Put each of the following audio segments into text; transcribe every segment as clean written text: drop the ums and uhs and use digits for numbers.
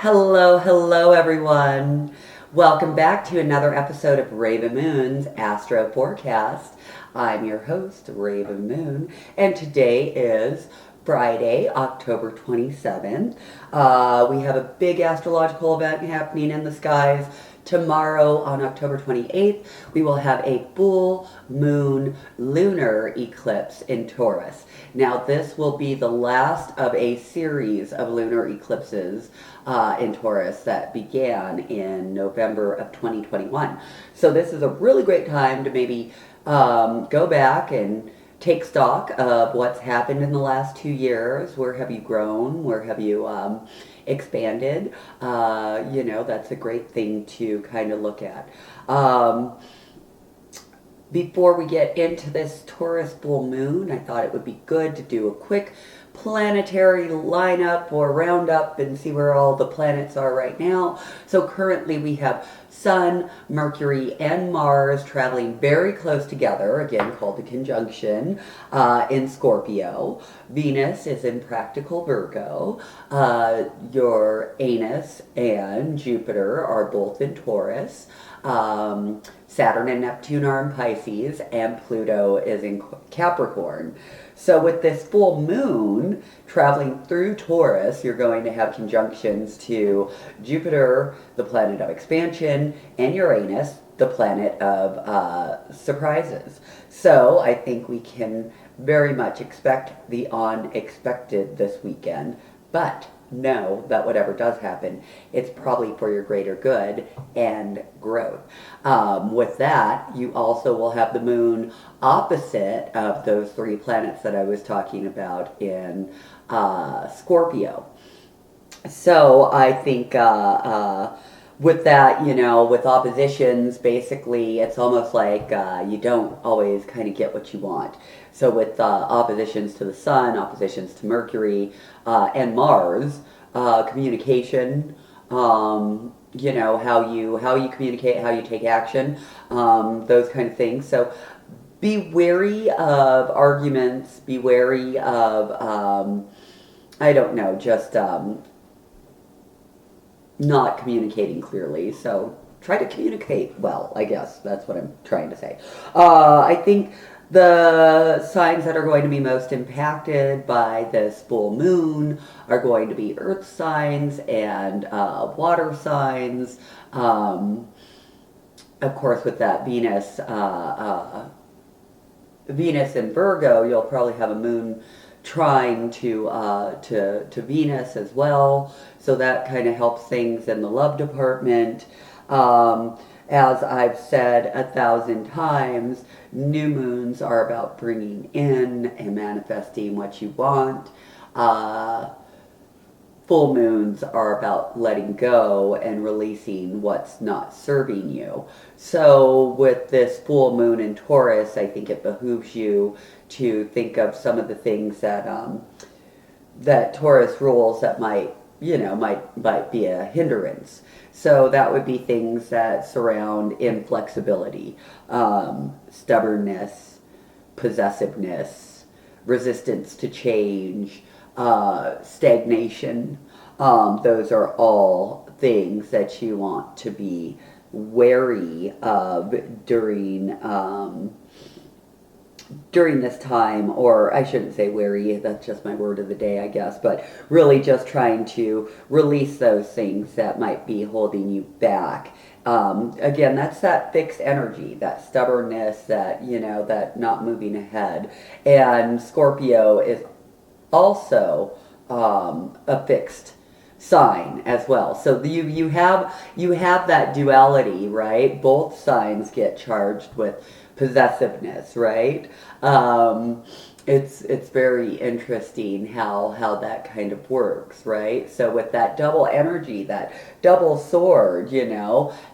Hello everyone. Welcome back to another episode of Rav'n Moon's Astro Forecast. I'm your host, Rav'n Moon, and today is Friday, October 27th. We have a big astrological event happening in the skies. Tomorrow on October 28th, we will have a full moon lunar eclipse in Taurus. Now, this will be the last of a series of lunar eclipses in Taurus that began in November of 2021. So, this is a really great time to maybe go back and take stock of what's happened in the last 2 years. Where have you grown? Where have you expanded? That's a great thing to kind of look at. Before we get into this Taurus full moon, I thought it would be good to do a quick planetary lineup or roundup and see where all the planets are right now. So currently we have Sun, Mercury, and Mars traveling very close together, again called a conjunction, in Scorpio. Venus is in practical Virgo. Uranus and Jupiter are both in Taurus. Saturn and Neptune are in Pisces, and Pluto is in Capricorn. So with this full moon traveling through Taurus, you're going to have conjunctions to Jupiter, the planet of expansion, and Uranus, the planet of surprises. So I think we can very much expect the unexpected this weekend, but know that whatever does happen, it's probably for your greater good and growth. With that, you also will have the moon opposite of those three planets that I was talking about in Scorpio. So I think with that, with oppositions, basically, it's almost like you don't always kind of get what you want. So with oppositions to the Sun, oppositions to Mercury, and Mars, communication, how you communicate, how you take action, those kind of things. So be wary of arguments. Be wary of I don't know, just not communicating clearly. So try to communicate well, I guess. That's what I'm trying to say. I think the signs that are going to be most impacted by this full moon are going to be earth signs and water signs. Of course, with that Venus in Virgo, you'll probably have a moon trine to Venus as well. So that kind of helps things in the love department. As I've said 1,000 times, new moons are about bringing in and manifesting what you want. Full moons are about letting go and releasing what's not serving you. So with this full moon in Taurus, I think it behooves you to think of some of the things that that Taurus rules that might be a hindrance. So that would be things that surround inflexibility, stubbornness, possessiveness, resistance to change, stagnation. Those are all things that you want to be wary of during this time, or I shouldn't say wary, that's just my word of the day, I guess, but really just trying to release those things that might be holding you back. Again, that's that fixed energy, that stubbornness, that not moving ahead. And Scorpio is also a fixed sign as well. So you have that duality, right? Both signs get charged with possessiveness, right? It's very interesting how that kind of works, right? So with that double energy, that double sword,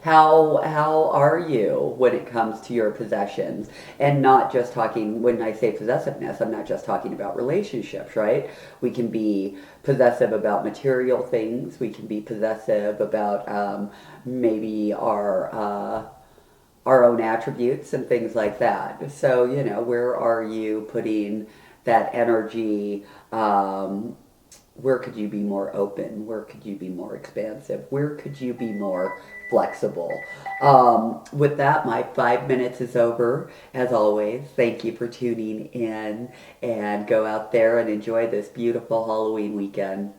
how are you when it comes to your possessions? And not just talking, when I say possessiveness, I'm not just talking about relationships, right? We can be possessive about material things. We can be possessive about maybe our own attributes and things like that. So, where are you putting that energy Where could you be more open? Where could you be more expansive? Where could you be more flexible? With that, my 5 minutes is over. As always, thank you for tuning in, and go out there and enjoy this beautiful Halloween weekend.